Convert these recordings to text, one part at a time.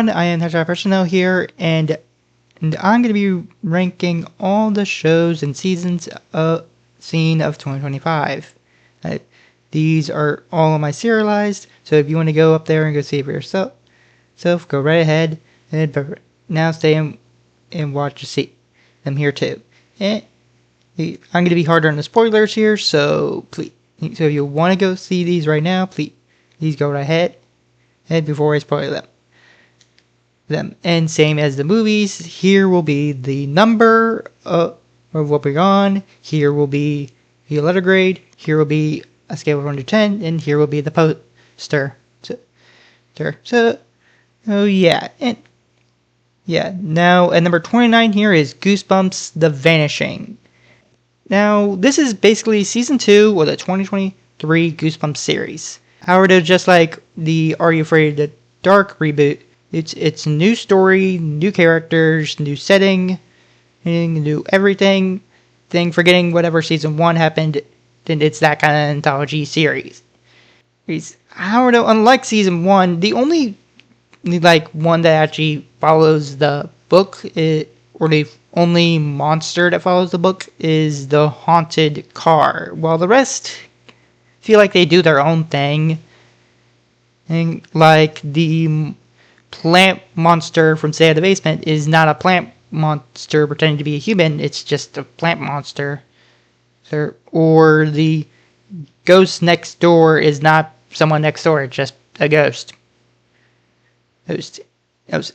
everyone, I am Hedgehog Personnel here, and I'm going to be ranking all the shows and seasons seen of 2025. These are all on my Serializd, so if you want to go up there and go see it for yourself, go right ahead. But now stay and watch to see them here too. And I'm going to be harder on the spoilers here, so please. So if you want to go see these right now, please go right ahead. And before I spoil them. And same as the movies, here will be the number of what we're on. Here will be the letter grade. Here will be a scale of 1 to 10, and here will be the poster. So yeah, and yeah. Now at number 29 here is Goosebumps: The Vanishing. Now this is basically season 2 of the 2023 Goosebumps series. However, just like the Are You Afraid of the Dark reboot, it's new story, new characters, new setting, new everything. Forgetting whatever season 1 happened, then it's that kind of anthology series. However, unlike season 1, the only one that actually follows the book, or the only monster that follows the book, is the haunted car. While the rest feel like they do their own thing. And like the plant monster from Stay at the Basement is not a plant monster pretending to be a human, it's just a plant monster. Or the ghost next door is not someone next door, it's just a ghost.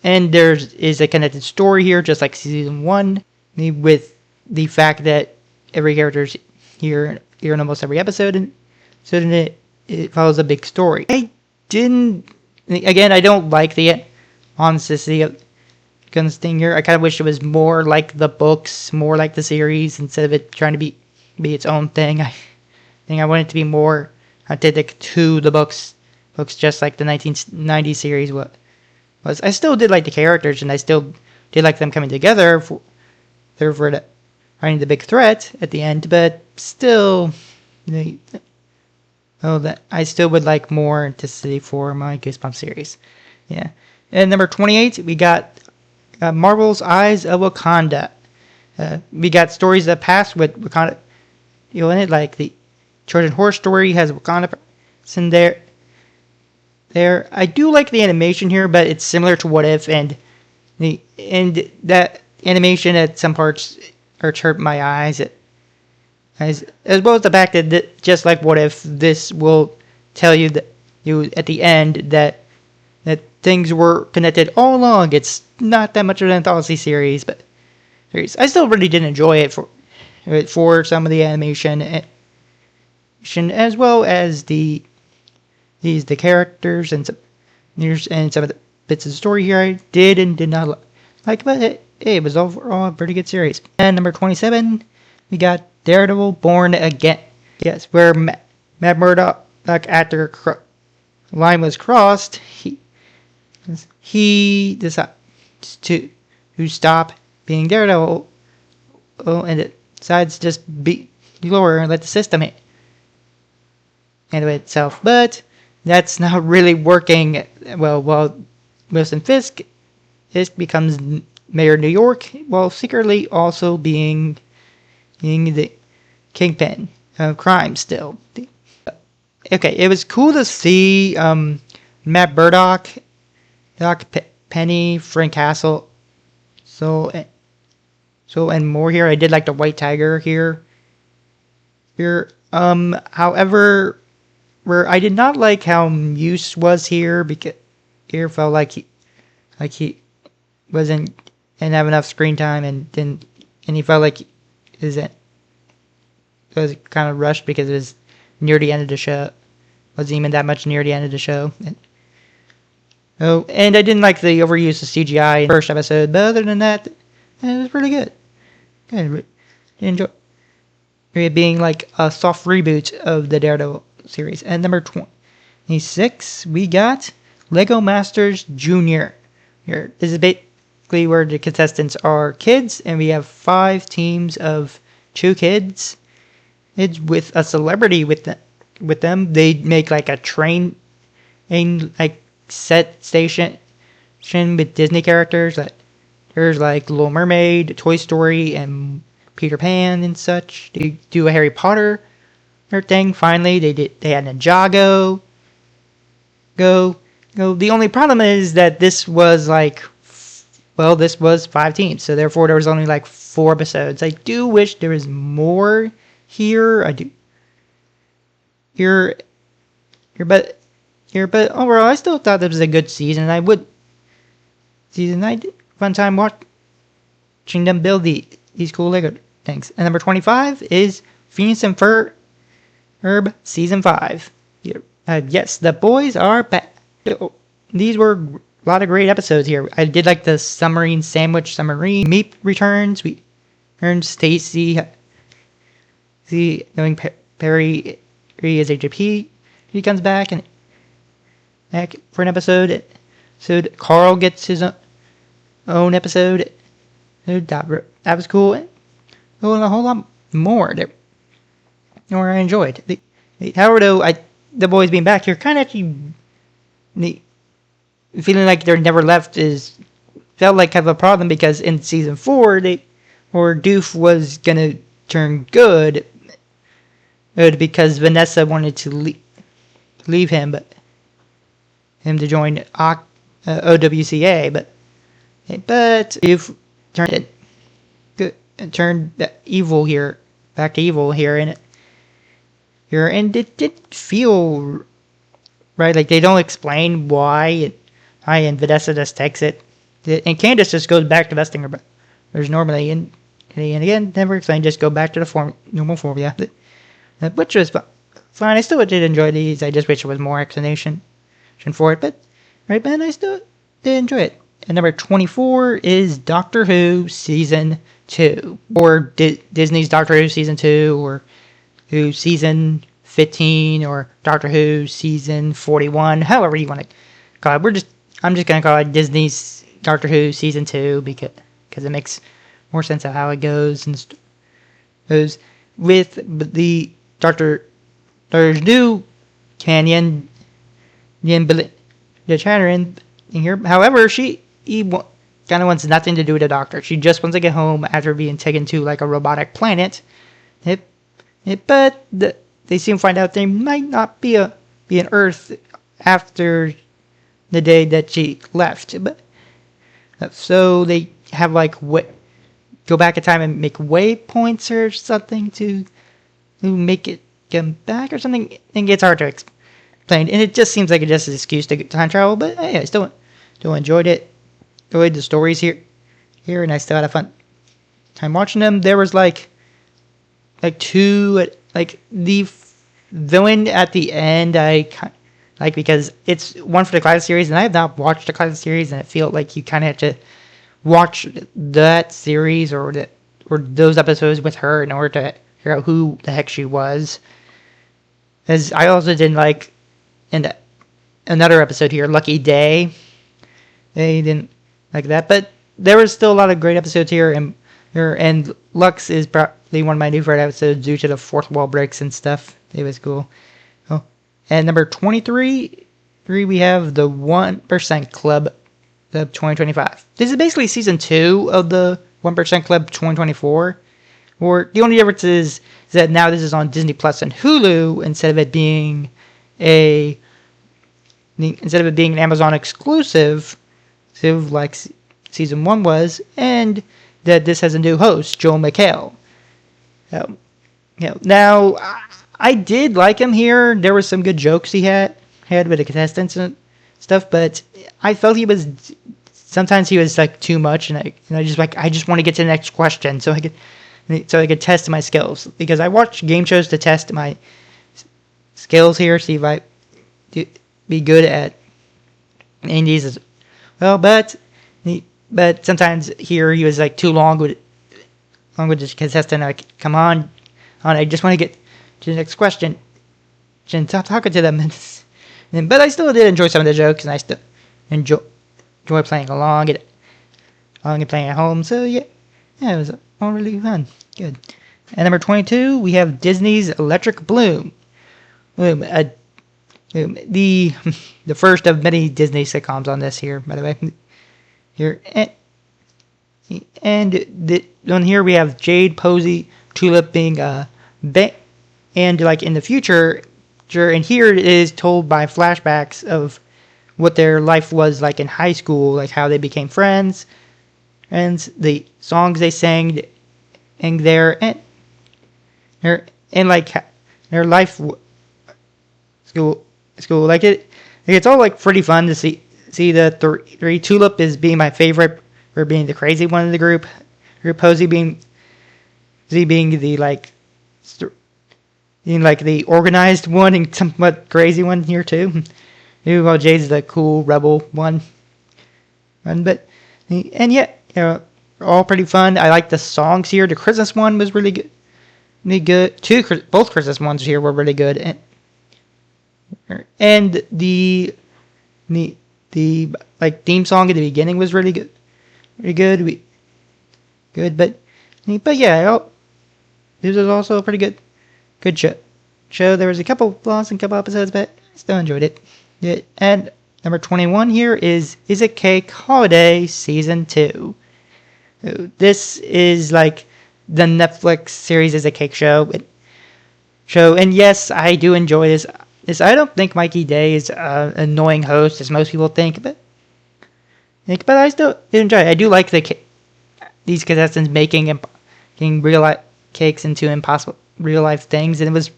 And there is a connected story here, just like season 1, with the fact that every character's here in almost every episode, and so then it follows a big story. I don't like the honesty of Guns thing here. I kind of wish it was more like the books, more like the series, instead of it trying to be its own thing. I want it to be more authentic to the books, just like the 1990 series was. I still did like the characters, and I still did like them coming together for finding the big threat at the end, but still, that I still would like more authenticity for my Goosebumps series. Yeah. And number 28, we got Marvel's Eyes of Wakanda. We got stories that pass with Wakanda in it, like the Trojan Horse story has Wakanda in there. I do like the animation here, but it's similar to What If, and that animation at some parts hurt my eyes. As well as the fact that just like What If, this will tell you that at the end that things were connected all along. It's not that much of an anthology series, but I still really did enjoy it for some of the animation, as well as the characters and some of the bits of the story here I did and did not like, but it was overall a pretty good series. And number 27, we got Daredevil Born Again. Yes, where Matt Murdock, after line was crossed, he decides to stop being Daredevil, and decides to just be lower and let the system handle itself. But that's not really working well. While Wilson Fisk becomes mayor of New York, while secretly also being the kingpin of crime still. Okay, it was cool to see Matt Murdock, Doc Penny, Frank Castle, and more here. I did like the White Tiger here. However, where I did not like how Muse was here, because here felt like he wasn't didn't have enough screen time, and he felt like it was kind of rushed because it was near the end of the show. Wasn't even that much near the end of the show. And I didn't like the overuse of CGI in the first episode, but other than that, it was pretty good. I enjoy it being like a soft reboot of the Daredevil series. And number 26, we got Lego Masters Junior. Here, this is basically where the contestants are kids, and we have 5 teams of 2 kids. It's with a celebrity with them. They make like a train, like set station with Disney characters. Like there's like Little Mermaid, Toy Story, and Peter Pan and such. They do a Harry Potter thing. Finally, they had Ninjago. The only problem is that this was this was 5 teams, so therefore there was only like 4 episodes. I do wish there was more here. I do. But overall, I still thought this was a good season. I did fun time watching them build these cool Lego things. And number 25 is Phineas and Ferb season 5. Yes, the boys are back. These were a lot of great episodes here. I did like the submarine. Meep returns. We earned Stacy. Knowing Perry is AJP. He comes back for an episode. So Carl gets his own episode. That was cool. And a whole lot more that I enjoyed. However, though, the boys being back here kind of actually feeling like they're never left felt like kind of a problem, because in season 4 Doof was gonna turn good because Vanessa wanted to leave him, but him to join OWCA, but Doof turned evil here, back to evil here, and it did feel right. Like they don't explain why. And Vanessa just takes it, and Candace just goes back to vesting her brothers normally, and again never explained. Just go back to the normal formula, which was fine. I still did enjoy these. I just wish there was more explanation for it, but I still did enjoy it. And number 24 is Doctor Who season 2, or Disney's Doctor Who season 2, or Who season 15, or Doctor Who season 41, however you want to call it. I'm just going to call it Disney's Doctor Who season 2 because it makes more sense of how it goes and goes with the Doctor's new companion, the Chatterin in here. However, he kind of wants nothing to do with the Doctor. She just wants to get home after being taken to like a robotic planet. But they soon find out they might not be an Earth after the day that she left. But so they have go back in time and make waypoints or something to make it come back or something. And it's hard to explain. And it just seems like it's just an excuse to time travel. But yeah, I still enjoyed it. Enjoyed the stories here, and I still had a fun time watching them. There was two the villain at the end I like, because it's one for the classic series, and I have not watched the classic series, and it felt like you kind of have to watch that series or those episodes with her in order to figure out who the heck she was. As I also didn't like in another episode here, Lucky Day. They didn't like that, but there was still a lot of great episodes here, and Lux is probably one of my new favorite episodes due to the fourth wall breaks and stuff. It was cool. Oh, and number 23, we have the 1% Club of 2025. This is basically season 2 of the 1% Club 2024. Or the only difference is that now this is on Disney Plus and Hulu instead of it being an Amazon exclusive, like season 1 was, and that this has a new host, Joel McHale. Now I did like him here. There were some good jokes he had with the contestants and stuff, but I felt sometimes he was like too much, and I just want to get to the next question so I could test my skills, because I watch game shows to test my skills here, see if I be good at indies as well. But sometimes here he was like too long with the contestant. Like, come on, I just want to get to the next question and stop talking to them. But I still did enjoy some of the jokes, and I still enjoy playing along and playing at home. So yeah, it was all really fun. Good. And number 22, we have Disney's Electric Bloom. The first of many Disney sitcoms on this here, by the way. here. On here we have Jade, Posey, Tulip being and like in the future, and here it is told by flashbacks of what their life was like in high school, like how they became friends, and the songs they sang, and and like their life school like it's all like pretty fun to see the three. Tulip is being my favorite for being the crazy one in the group. Posey being the like the organized one and somewhat crazy one here too. While Jade's the cool rebel one. But and yeah, all pretty fun. I like the songs here. The Christmas one was really good. Both Christmas ones here were really good, and the like theme song at the beginning was really good, but yeah, this was also a pretty good show. There was a couple flaws in a couple episodes, but I still enjoyed it. Yeah, and number 21 here is It Cake Holiday Season 2. This is like the Netflix series Is It Cake show. And yes, I do enjoy this. I don't think Mikey Day is an annoying host, as most people think, but I still enjoy it. I do like these contestants making real life cakes into impossible real life things, and it's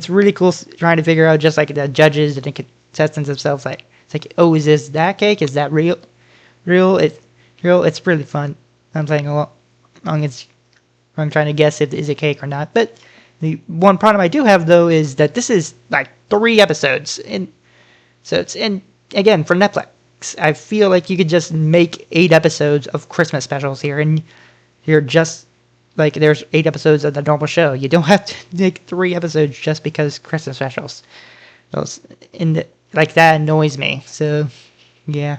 really cool trying to figure out, just like the judges and the contestants themselves. Like it's like, oh, is this that cake? Is that real? It's really fun. I'm playing along. I'm trying to guess if it is a cake or not. But the one problem I do have though is that this is like 3 episodes, and again for Netflix, I feel like you could just make 8 episodes of Christmas specials here, and you're just like there's 8 episodes of the normal show. You don't have to make 3 episodes just because Christmas specials. Like that annoys me. So yeah.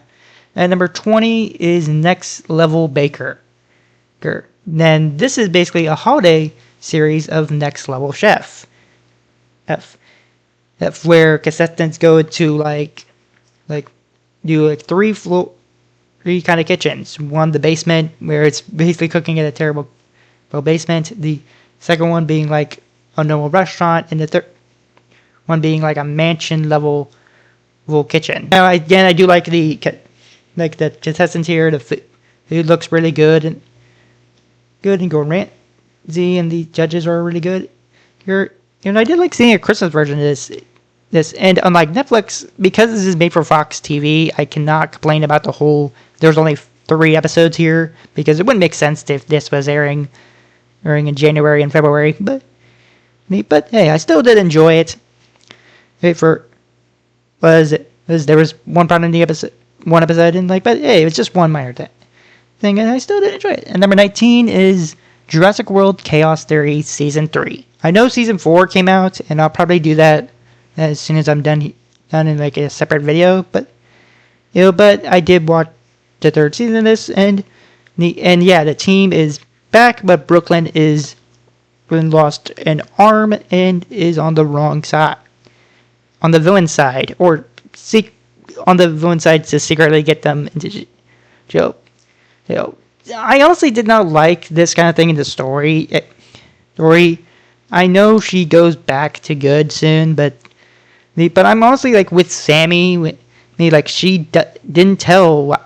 And number 20 is Next Level Baker. Then this is basically a holiday series of Next Level Chef. Where contestants go to like do like 3 kind of kitchens. One, the basement, where it's basically cooking in a terrible basement. The second one being like a normal restaurant, and the third one being like a mansion level kitchen. Now I do like the contestants here. The food looks really good, and Gordon Ramsay and the judges are really good. I did like seeing a Christmas version of this, and unlike Netflix, because this is made for Fox TV, I cannot complain about the whole. There's only 3 episodes here, because it wouldn't make sense if this was airing in January and February. But hey, I still did enjoy it. There was one part in the episode. One episode I didn't like, but hey, it was just one minor thing, and I still did enjoy it. And number 19 is Jurassic World Chaos Theory Season 3. I know Season 4 came out, and I'll probably do that as soon as I'm done in like a separate video. But I did watch the 3rd season of this, and yeah, the team is back, but Brooklyn lost an arm and is on the wrong side, on the villain side, or on the villain side to secretly get them into jail. I honestly did not like this kind of thing in the story. I know she goes back to good soon, but I'm honestly like with Sammy. Like she didn't tell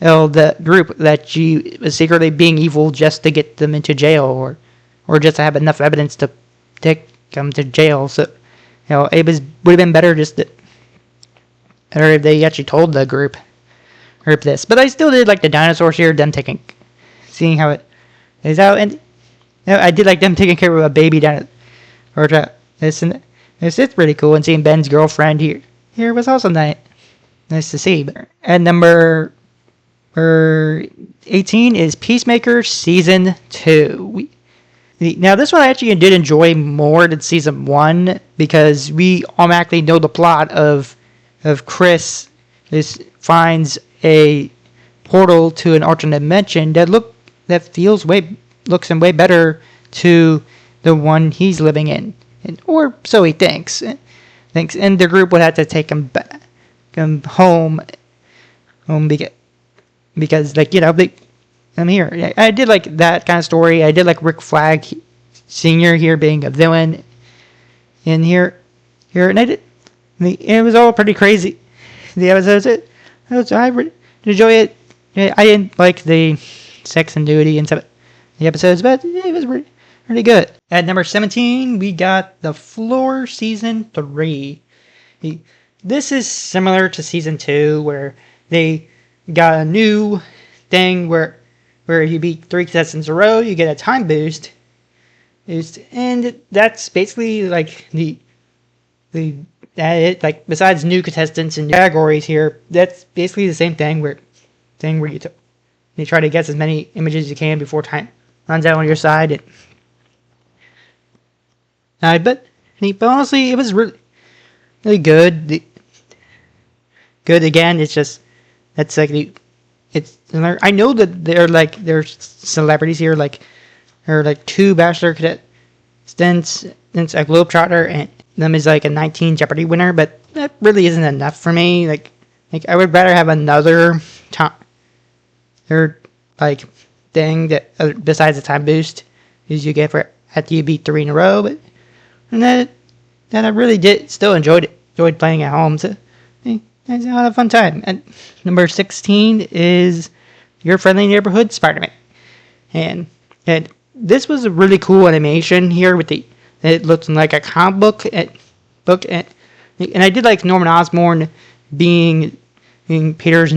the group that she was secretly being evil just to get them into jail, or just to have enough evidence to take them to jail. So it would have been better just or if they actually told the group this. But I still did like the dinosaurs here, them seeing how it is out, and I did like them taking care of a baby dinosaur. It's pretty cool, and seeing Ben's girlfriend here was also nice to see. And number 18 is Peacemaker Season 2. Now this one I actually did enjoy more than Season 1, because we automatically know the plot of Chris finds a portal to an alternate dimension that looks way better to the one he's living in, or so he thinks. And the group would have to take him home, because like I'm here. I did like that kind of story. I did like Rick Flag Senior here being a villain, and and I did. It was all pretty crazy. The episodes, I really enjoy it. I didn't like the sex and nudity and stuff the episodes, but it was really good. At number 17, we got The Floor Season 3. This is similar to Season 2, where they got a new thing where you beat 3 contestants in a row, you get a time boost. And that's basically like like besides new contestants and new categories here, that's basically the same thing where you try to guess as many images as you can before time runs out on your side. But honestly, it was really good. Good again. It's just that's like I know that there's celebrities here like there are like 2 Bachelor contestants, a Globetrotter, and them is like a 19 Jeopardy winner, but that really isn't enough for me. Like I would rather have another like thing that besides the time boost is you get for after you beat 3 in a row, but and that I really still enjoyed playing at home. So it's a lot of fun time. And number 16 is Your Friendly Neighborhood Spider-Man, and this was a really cool animation here with it looked like a comic book, and I did like Norman Osborn being Peter's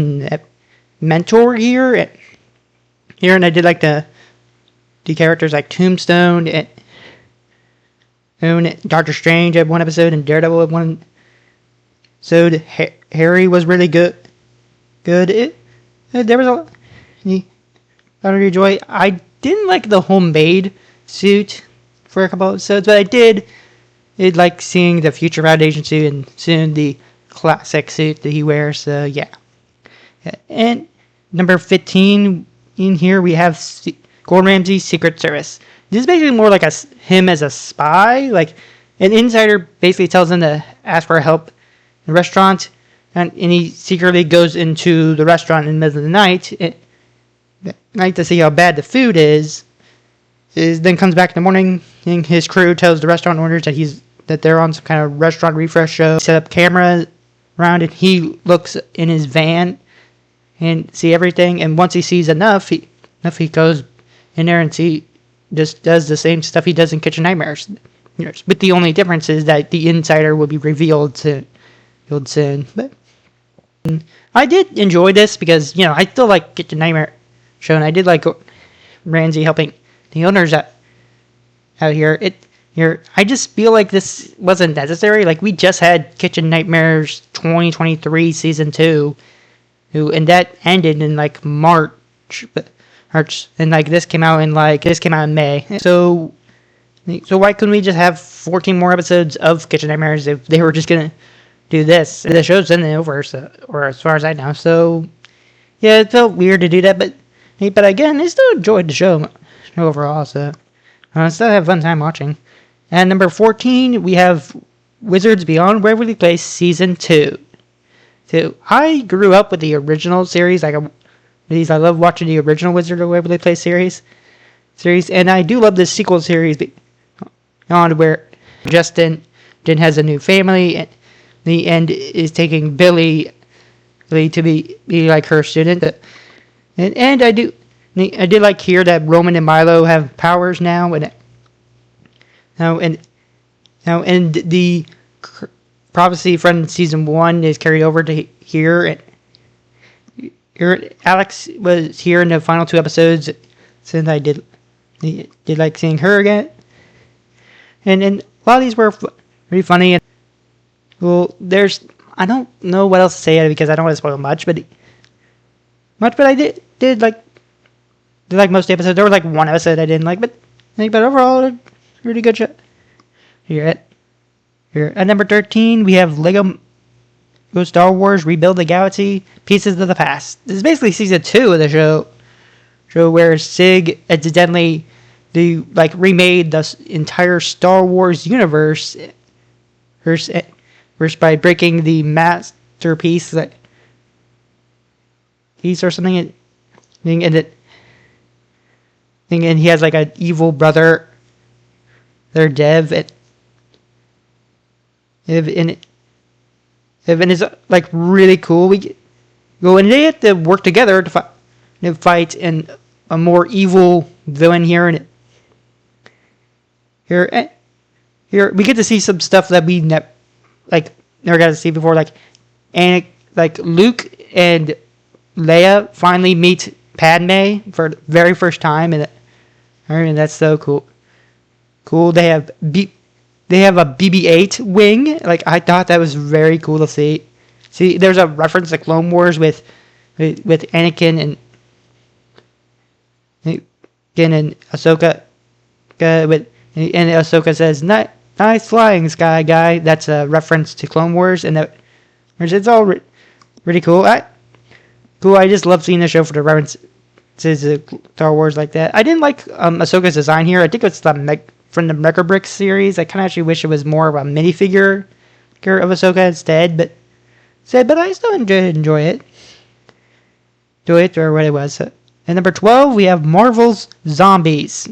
mentor here, and I did like the characters like Tombstone and Doctor Strange had one episode, and Daredevil had one. So Harry was really good. There was a lot of enjoy. I didn't like the homemade suit for a couple episodes, but I did like seeing the Future Foundation suit and soon the classic suit that he wears. So yeah. And number 15 in here we have Gordon Ramsay's Secret Service. This is basically more like him as a spy. Like an insider basically tells him to ask for help in a restaurant, and he secretly goes into the restaurant in the middle of the night to see how bad the food is. Then comes back in the morning, and his crew tells the restaurant owners that they're on some kind of restaurant refresh show. Set up cameras around, and he looks in his van and see everything. And once he sees enough, he goes in there and just does the same stuff he does in Kitchen Nightmares. But the only difference is that the insider will be revealed soon. But I did enjoy this because I still like Kitchen Nightmare show, and I did like Ramsay helping the owners out here. I just feel like this wasn't necessary. Like we just had Kitchen Nightmares 2023 season 2, and that ended in like March, and like this came out in May. So why couldn't we just have 14 more episodes of Kitchen Nightmares if they were just gonna do this? The show's ending over, or as far as I know. So yeah, it felt weird to do that, but again, I still enjoyed the show overall. So I still have a fun time watching. And number 14, we have Wizards Beyond Waverly Place Season 2. So I grew up with the original series. I love watching the original Wizard of Waverly Place series, and I do love this sequel series on where Justin has a new family, and the end is taking Billy to be like her student. And I did like hear that Roman and Milo have powers now, and the prophecy from season 1 is carried over to here. And here, Alex was here in the final 2 episodes, since I did like seeing her again. And a lot of these were pretty funny. Well, I don't know what else to say because I don't want to spoil much, but I did like most episodes. There was like one episode I didn't like, but overall, a really good show. Here at number 13, we have Lego Star Wars Rebuild the Galaxy Pieces of the Past. This is basically season 2 of the show where Sig accidentally remade the entire Star Wars universe first by breaking the masterpiece or something, and he has like an evil brother. They're Dev, and it's like really cool. We go and they have to work together to fight and a more evil villain here, and here we get to see some stuff that we never got to see before, and like Luke and Leia finally meet Padme for the very first time, and that's so cool. They have a BB-8 wing. Like, I thought that was very cool to see. See, there's a reference to Clone Wars with Anakin and Ahsoka. And Ahsoka says, "Nice flying, Sky Guy." That's a reference to Clone Wars, and it's all really cool. I just love seeing the show for the references to Star Wars like that. I didn't like Ahsoka's design here. I think it's from the Mega Bricks series. I kind of actually wish it was more of a minifigure of Ahsoka instead, but I still enjoy it. Do it or what it was. And number 12, we have Marvel's Zombies.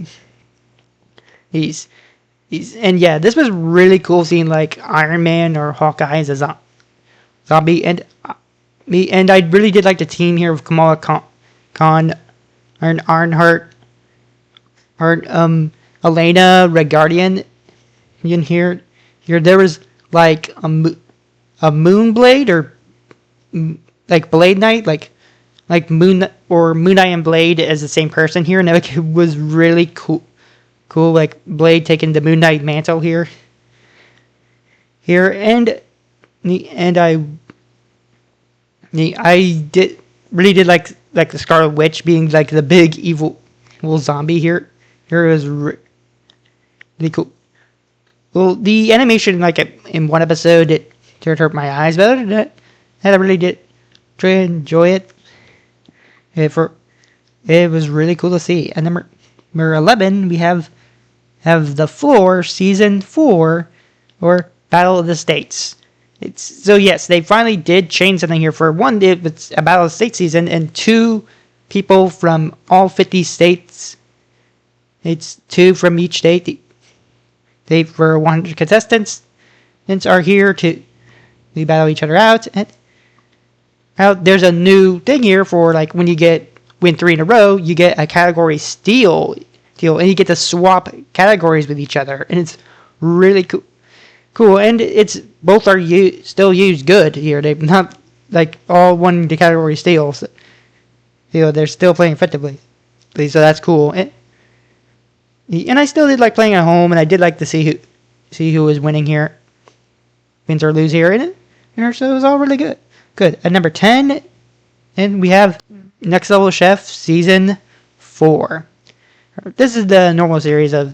And yeah, this was really cool seeing like Iron Man or Hawkeye as a zombie, and I really did like the team here of Kamala Khan, Ironheart, Elena Regardian. In here there was like a Moonblade or like Blade Knight, like Moon Knight and Blade as the same person here, and it was really cool. Like Blade taking the Moon Knight mantle here, and I really did like the Scarlet Witch being like the big evil zombie here. Here it was really cool. Well, the animation, like in one episode, it hurt my eyes, but other than that, I really did try to enjoy it. It was really cool to see. And number 11, we have The Floor Season 4, or Battle of the States. So yes, they finally did change something here. For one, it's a Battle of the States season, and 2 people from all 50 states. It's 2 from each state. They for 100 contestants are here to battle each other out. And there's a new thing here for like when you win 3 in a row, you get a category steal, and you get to swap categories with each other, and it's really cool. And it's both are still used good here. They've not like all won the category steals. So, they're still playing effectively. So that's cool. And I still did like playing at home, and I did like to see who was winning here, wins or lose here, so it was all really good. At number 10, and we have Next Level Chef Season 4. This is the normal series of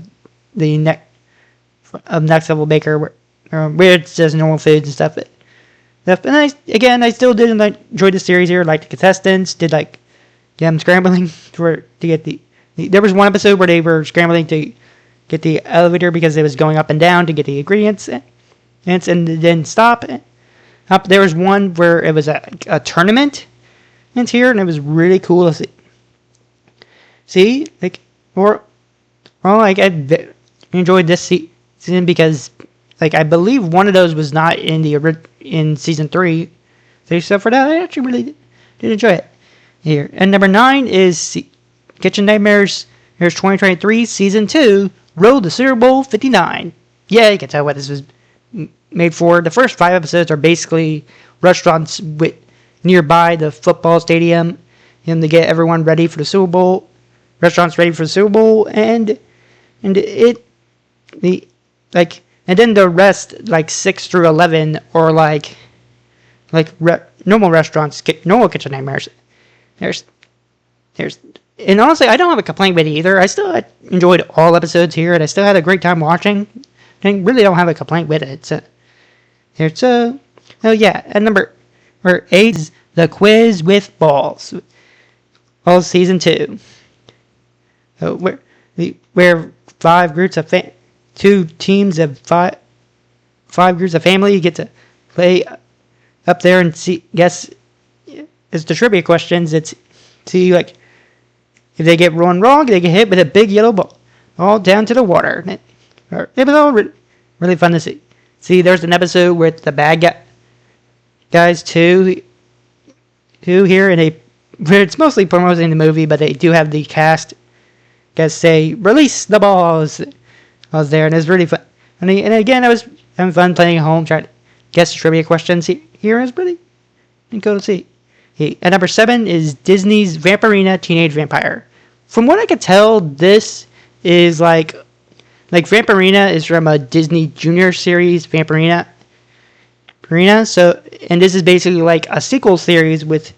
the Next Level Baker, where it's just normal foods and stuff. And I still did enjoy the series here. Like the contestants did like them scrambling to get the. There was one episode where they were scrambling to get the elevator because it was going up and down to get the ingredients, and then stop. There was one where it was a tournament, and here, and it was really cool to see. I enjoyed this season because, I believe one of those was not in season 3. So for that, I actually really did enjoy it here. And number 9 is Kitchen Nightmares. Here's 2023 season 2, Road to Super Bowl 59. Yeah, you can tell what this was made for. The first 5 episodes are basically restaurants nearby the football stadium, and to get everyone ready for the Super Bowl. Restaurants ready for the Super Bowl, and then the rest 6 through 11 or normal restaurants, normal Kitchen Nightmares. And honestly, I don't have a complaint with it either. I still enjoyed all episodes here, and I still had a great time watching. I really don't have a complaint with it. And number 8 is The Quiz with Balls. All season 2. Where 5 groups of 2 teams of 5 groups of family get to play up there and guess it's the trivia questions. It's see like if they get one wrong, they get hit with a big yellow ball all down to the water. It was all really fun to see. See, there's an episode with the bad guys too here, and it's mostly promoting the movie, but they do have the cast guys say release the balls. I was there, and it was really fun. And again, I was having fun playing at home, trying to guess trivia questions here. It was pretty cool to see. At number 7 is Disney's Vampirina Teenage Vampire. From what I could tell, this is like Vampirina is from a Disney Junior series, Vampirina. So, and this is basically like a sequel series with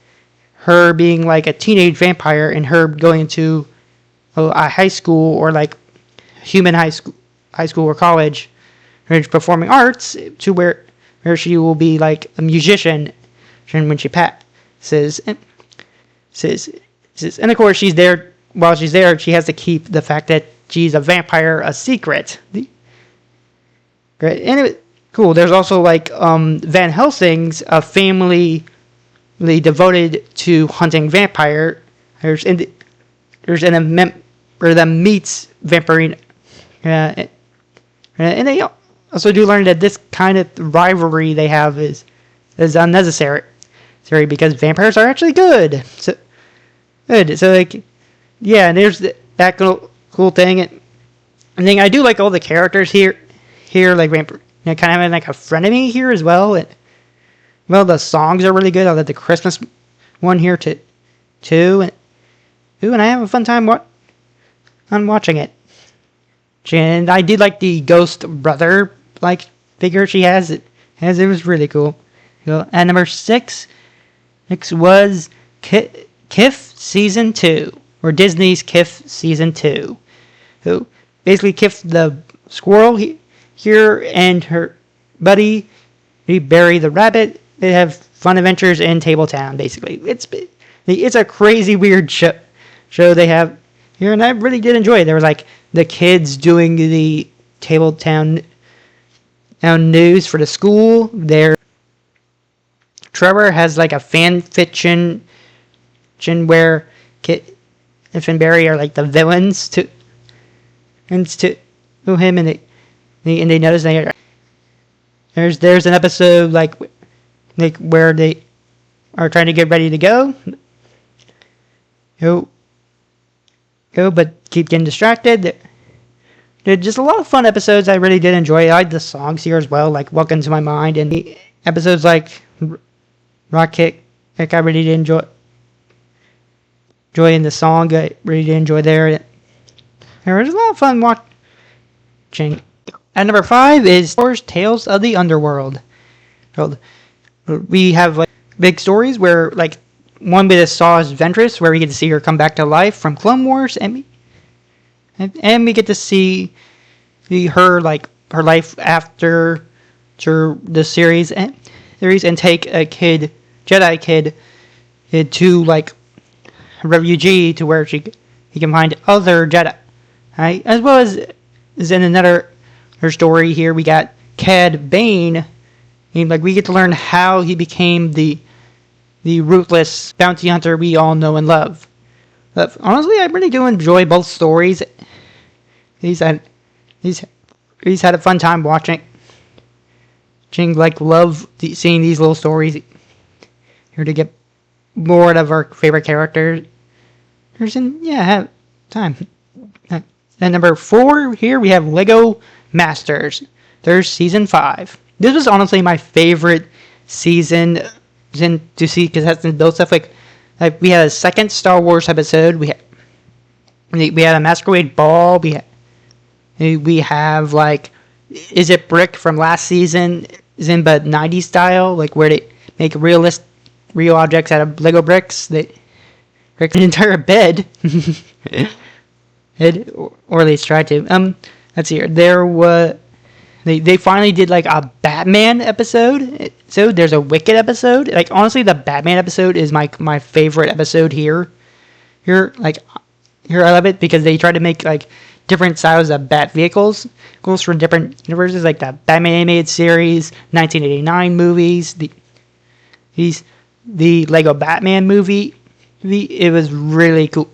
her being like a teenage vampire and her going to a high school or like human high school or college, performing arts to where she will be like a musician when she passes. And of course she's there. While she's there, she has to keep the fact that she's a vampire a secret. Great. And cool. There's also like Van Helsing's a family devoted to hunting vampires. There's an event where them meets Vampirina. And they also do learn that this kind of rivalry they have is unnecessary, because vampires are actually good. So like, yeah, and there's that cool thing. And I do like all the characters here like vampire, kind of having like a frenemy here as well. And well, the songs are really good. I like the Christmas one here too. And I have a fun time watching it. And I did like the ghost brother like figure she has. It was really cool. And number 6 was KIF Season 2, or Disney's KIF Season 2. So basically KIF the squirrel here and her buddy Barry the rabbit, they have fun adventures in Tabletown. Basically, it's a crazy weird show they have here, and I really did enjoy it. There was like the kids doing the Tabletown news for the school. There, Trevor has like a fan fiction where Kit and Finberry are like the villains to him, and they notice there's an episode like where they are trying to get ready to go, but keep getting distracted. They're just a lot of fun episodes. I really did enjoy it. I like the songs here as well, like Welcome to My Mind, and the episodes like Rock Kick. Like I really did enjoy in the song. I really did enjoy there. There was a lot of fun watching. At number 5 is Star Wars Tales of the Underworld. We have like big stories where like one with Saw's Ventress, where we get to see her come back to life from Clone Wars, and we get to see her life after the series and take a Jedi kid to like a refugee to where he can find other Jedi, right? As well as in another her story here, we got Cad Bane. Like we get to learn how he became the ruthless bounty hunter we all know and love. But honestly, I really do enjoy both stories. He's had a fun time watching. Like love seeing these little stories here to get more of our favorite characters. And yeah, have time. And number 4 here we have Lego Masters. There's season 5. This was honestly my favorite season to see because it has built stuff like we had a second Star Wars episode. We had a Masquerade Ball. We have like Is It Brick from last season, but 90s style, like where they make real objects out of Lego bricks. They break an entire bed. Or at least tried to. Let's see here. There was they finally did like a Batman episode. So there's a Wicked episode. Like honestly, the Batman episode is my favorite episode here. Here I love it because they try to make like different styles of Bat vehicles from different universes, like the Batman animated series, 1989 movies, the Lego Batman movie. It was really cool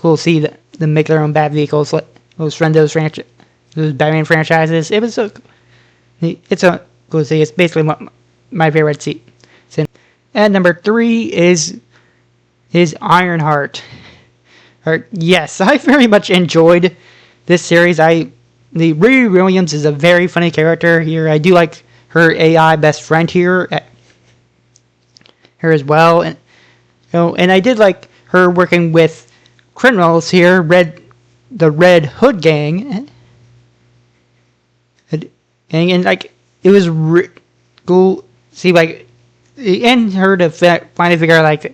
to see them make their own bat vehicles, like those Batman franchises. It was so cool. It's so cool to see. It's basically my favorite scene. And number 3 is Ironheart. Yes, I very much enjoyed this series. Riri Williams is a very funny character here. I do like her AI best friend here, her as well, and I did like her working with criminals here, the Red Hood gang, and like it was cool. See, like, and her to finally figure out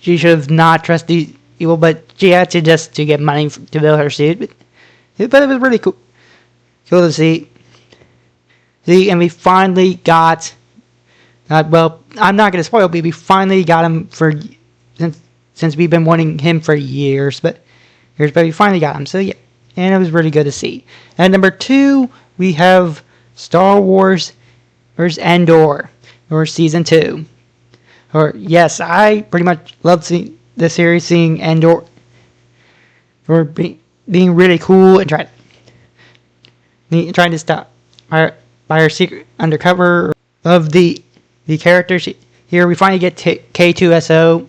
she should have not trusted these people, but she had to just to get money to build her suit. But it was really cool to see. And we finally got. Well, I'm not going to spoil, but we finally got him since we've been wanting him for years, but we finally got him. So yeah, and it was really good to see. And number 2, we have Star Wars Andor, or Season 2. Yes, I pretty much love seeing the series, seeing Andor, or being really cool and trying to stop by her secret undercover of the characters. Here we finally get K2SO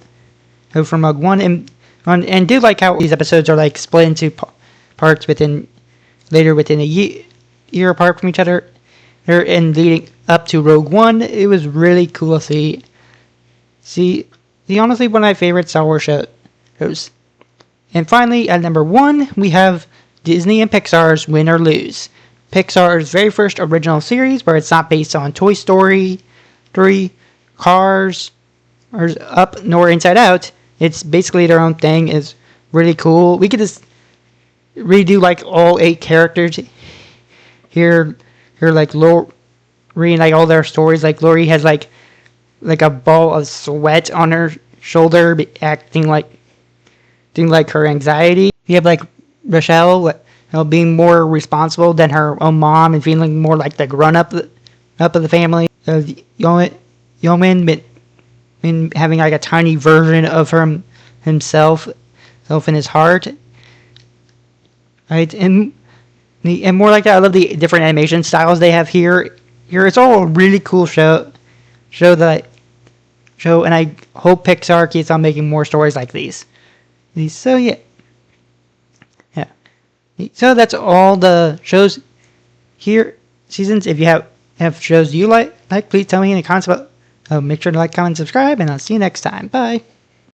from Rogue One, and do like how these episodes are like split into parts within a year apart from each other, and leading up to Rogue One. It was really cool to see. Honestly, one of my favorite Star Wars shows. And finally, at number 1, we have Disney and Pixar's Win or Lose. Pixar's very first original series, where it's not based on Toy Story 3, Cars, or Up, nor Inside Out. It's basically their own thing. It's really cool. We could just redo like all 8 characters here like Lori, and like all their stories. Like Lori has like a ball of sweat on her shoulder, acting like her anxiety. You have like Rochelle, being more responsible than her own mom and feeling more like the grown-up of the family. Yeoman having like a tiny version of himself in his heart. Right, and more like that. I love the different animation styles they have here. It's all a really cool show, and I hope Pixar keeps on making more stories like these. So yeah. So that's all the shows here, seasons. If you have shows you like, please tell me in the comments about. Make sure to like, comment, subscribe, and I'll see you next time. Bye.